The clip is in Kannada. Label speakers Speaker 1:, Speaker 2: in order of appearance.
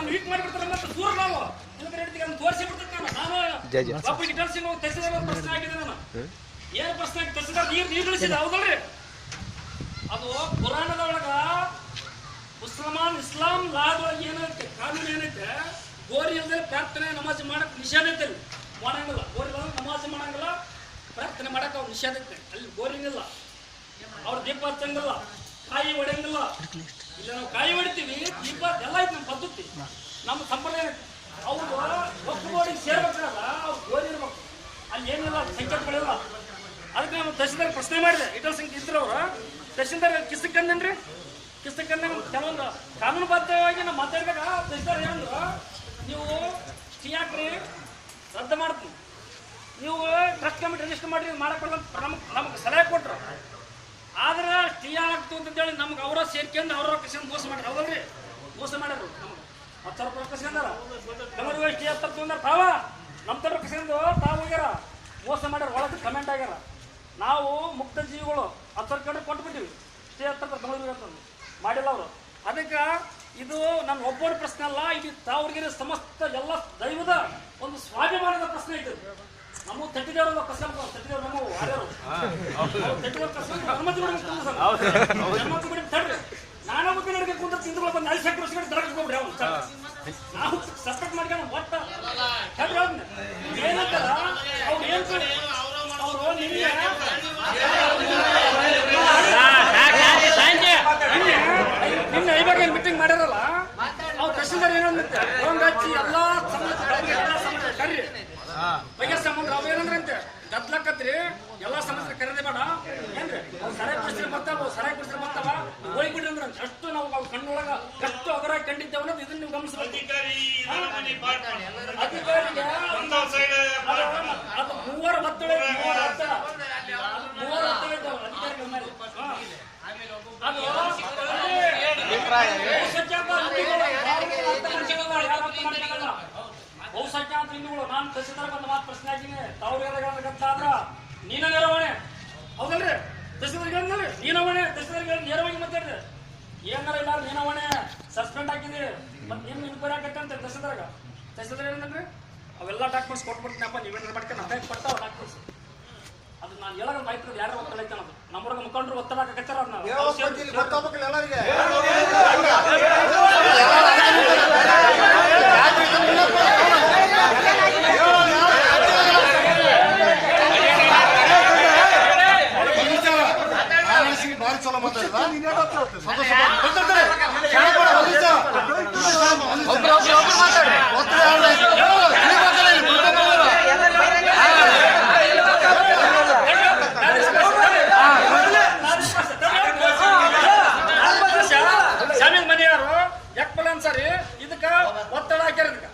Speaker 1: ನಮ್ ವೀಕ್ ಮಾಡಿಬಿಡ್ತಾರೆ ಮತ್ತೆ ದೂರ ನಾವು ತೋರಿಸಿ ಬಿಡ್ತೇನೆ ನಾನು ಒಬ್ಬ ಗಿಟಾರ್ ಸಿಂಗ್ ತಹಸೀಲ್ದಾರ್ ಪ್ರಶ್ನೆ ಆಗಿದೆ ನಾನು ಏನ್ ಪ್ರಶ್ನೆ ಆಗಿ ತಹಸೀಲ್ದಾರ್ ನೀರು ಇಳಿಸಿದ ಹೌದಲ್ರಿ ಅದು ಪುರಾಣದ ಒಳಗ ಇಸ್ಲಾಂ ಲಾದೊಳಗೆ ಏನೈತೆ ಕಾನೂನು ಏನೈತೆ ಗೋರಿ ಇಲ್ಲದೆ ಪ್ರಾರ್ಥನೆ ನಮಾಜ್ ಮಾಡಕ್ ನಿಷೇಧ ಐತೆ ಮಾಡಂಗಿಲ್ಲ ಗೋರಿ ನಮಾಜ್ ಮಾಡಂಗಿಲ್ಲ ಪ್ರಾರ್ಥನೆ ಮಾಡಕ್ ಅವ್ರು ನಿಷೇಧ ಐತೆ ಅಲ್ಲಿ ಗೋರಿನಿಲ್ಲ ಅವ್ರ ದೀಪ ಹಚ್ಚಂಗಿಲ್ಲ ಕಾಯಿ ಹೊಡೆಯಂಗಿಲ್ಲ ಇಲ್ಲ ನಾವು ಕಾಯಿ ಹೊಡಿತೀವಿ ದೀಪ ಎಲ್ಲ ಐತೆ ನಮ್ಮ ಪದ್ಧತಿ ನಮ್ಮ ಸಂಪ್ರದಾಯ ಅವ್ರು ಒಕ್ಕಬೋಡಿಗೆ ಸೇರ್ಬೇಕಾದ್ರೆ ಅವ್ರು ಗೋರಿ ಇರ್ಬೇಕು ಅಲ್ಲಿ ಏನಿಲ್ಲ ಸಂಕೇತಗಳಿಲ್ಲ ಅದಕ್ಕೆ ನಾನು ತಹಸೀಲ್ದಾರ್ ಪ್ರಶ್ನೆ ಮಾಡಿದೆ ಇಟಲ್ ಸಿಂಗ್ ಇದ್ರು ಅವ್ರು ತಹಸೀಲ್ದಾರ್ ಕಿಸ್ತಕ್ಕಂದೇನ್ರಿ ಕಿಸ್ತಕ್ಕಂದ ಕೆಲವೊಂದು ಕಾನೂನುಬದ್ಧವಾಗಿ ನಾವು ಮಾತಾಡಿದಾಗ ತಹಸೀಲ್ದಾರ್ ಏನಂದ್ರು ನೀವು ಸ್ಟೇ ಹಾಕ್ರಿ ರದ್ದು ಮಾಡ್ತೀನಿ ನೀವು ಟ್ರಸ್ಟ್ ಕಮಿಟಿ ರಿಜಿಸ್ಟರ್ ಮಾಡಿ ಮಾಡಕ್ಕೆ ನಮ್ಗೆ ಸಲಹೆ ಕೊಟ್ರು ಆದ್ರೆ ಸ್ಟೇ ಆಗ್ತು ಅಂತೇಳಿ ನಮ್ಗೆ ಅವರ ಸೇರ್ಕೊಂಡು ಅವ್ರ ಕಸ್ಕೊಂಡು ಮೋಸ ಮಾಡ್ರಿ ಹೌದಲ್ರಿ ಮೋಸ ಮಾಡ್ಯಾರು ನಮ್ಗೆ 10,000 ರೂಪಾಯಿ ಕಸ್ಕೊಂಡಾರ ಬೆಂಗಳೂರಿಗೆ ಸ್ಟೇ 10 ತೊಗೊಂಡಾರ ತಾವ ನಮ್ಮ ತರ ಕಸ್ಕೊಂಡು ತಾವು ಹೋಗ್ಯಾರ ಮೋಸ ಮಾಡ್ಯಾರ ಒಳಗೆ ಕಮೆಂಟ್ ಆಗ್ಯಾರ ನಾವು ಮುಕ್ತ ಜೀವಿಗಳು 10,000 ಕಡೆ ಕೊಟ್ಬಿಟ್ಟಿವಿ ಸ್ಟೇ 10 ಬೆಂಗಳೂರಿಗೆ ಅಂತಂದು ಮಾಡಿಲ್ಲ ಅವರು ಅದಕ್ಕೆ ಇದು ನನ್ನ ಒಬ್ಬರ ಪ್ರಶ್ನೆ ಅಲ್ಲ ಇದು ತಾವ್ರಿಗೆ ಸಮಸ್ತ ಎಲ್ಲ ದೈವದ ಒಂದು ಸ್ವಾಭಿಮಾನದ ಪ್ರಶ್ನೆ ಐತೆ ನಮ್ಮ ತಟ್ಟಿದೇವ್ರಲ್ಲ ಕಸ್ಕೊಂಡು ತಟ್ಟಿದೇವ್ರು ನಮ್ಮ ವಾರ್ಯರು ತಟ್ಟಿದೇವ್ರ ಕಸ್ಕೊಂಡು ಹನುಮತಿ ಬಿಡಿ ತಡ್ರಿ ನಾನಾ ಬಗ್ಗೆ ನಡಿಗೆ ಕುಂತ ತಿಂದುಗಳು ಬಂದು 4 ವರ್ಷಗಳು ದರಗಿಸ್ಕೊಬಿಡ್ರಿ ಅವ್ನು ನಾವು ಸಸ್ಪೆಕ್ಟ್ ಮಾಡ್ಕೊಂಡು ಒಟ್ಟ ತಡ್ರಿ ಏನಂತಾರ ಅವ್ರು ಏನ್ ಅವರು ನಿನ್ನೆ ಇವಾಗ ಏನು ಮೀಟಿಂಗ್ ಮಾಡ್ಯಾರಲ್ಲ ಅವ್ರು ತಹಸೀಲ್ದಾರ್ ಏನಂದ್ರೆ ಹಚ್ಚಿ ಎಲ್ಲ ಸಮಸ್ಯೆ ಕರ್ರಿ ಬಗೆ ಸಂಬಂಧ ಅವು ಏನಂದ್ರಂತೆ ಗದ್ಲಕ್ಕತ್ರಿ ಎಲ್ಲ ಸಮಸ್ಯೆ ಕರೆದೇ ಬೇಡ ಏನ್ರಿ ಅವ್ರು ಸರಾಯಿ ಕುಡಿಸ್ರಿ ಬರ್ತಾವ ಸರಾಯಿ ಕುಡಿಸ್ರಿ ಬರ್ತಾವ ಹೋಗ್ಬಿಡ್ರಿ ಅಂದ್ರೆ ಅಷ್ಟು ನಾವು ಅವ್ರ ಕಣ್ಣೊಳಗ ಎಷ್ಟು ಅದರ ಕಂಡಿದ್ದೇವೆ ಅನ್ನೋದು ಇದನ್ನ ನೀವು ಗಮನಿಸ್ಬೇಕು ಅಧಿಕಾರಿಗೆ ಅದು 3 ಒತ್ತಡ 3 ಒತ್ತಡ ಇದ್ದಾವೆ ಅಧಿಕಾರಿಗಳ ಮೇಲೆ ಬಹುಸಂಖ್ಯಾತ ಹಿಂದೂಗಳು ನಾನು ತಹಸೀಲ್ದಾರ್ ಬಂದ ಮಾತು ಪ್ರಶ್ನೆ ಆಗಿನಿ ತಾವ್ರ ನೀನ ನೆರವಣೆ ಹೌದಲ್ರಿ ತಹಸೀಲ್ದಾರ್ ನೀನವಣೆ ತಹಸೀಲ್ದಾರ್ ನೇರವಾಗಿ ಮಾತಾಡಿದೆ ಏನಾರ ಇಲ್ಲ ನೀನವಣೆ ಸಸ್ಪೆಂಡ್ ಹಾಕಿದಿ ಮತ್ತೆ ನಿಮ್ ಇನ್ಕ್ವೈರಿ ಆಗತ್ತೆ ಅಂತ ತಹಸೀಲ್ದಾರ್ ಏನಂದ್ರೆ ಅವೆಲ್ಲ ಡಾಕ್ಯುಮೆಂಟ್ಸ್ ಕೊಟ್ಬಿಡ್ತೀನಪ್ಪ ನೀವೇನಾರ ಮಾಡ್ಕೊಂಡು ಅದೇ ಕೊಡ್ತಾವ ಡಾಕ್ಯುಮೆಂಟ್ಸ್ ಅದು ನಾನು ಹೇಳೋದು ಮಾಹಿತಿ ಯಾರು ಒತ್ತಡ ಐತೆ ಅನ್ನೋದು ನಮ್ಮೂರಾಗ ಮುಖಂಡರು ಒತ್ತಡ ಹಾಕತ್ತಾರ
Speaker 2: ಭಾರಿ ಚಲೋ ಮಾತಾಡಿದ
Speaker 1: ಶಾಮೀಲ್ ಮನೆಯವರು ಯಾಕಲ್ಲ ಅನ್ಸರಿ ಇದಕ್ಕ ಒತ್ತಡ ಹಾಕ್ಯಾರ ಇದಕ್ಕ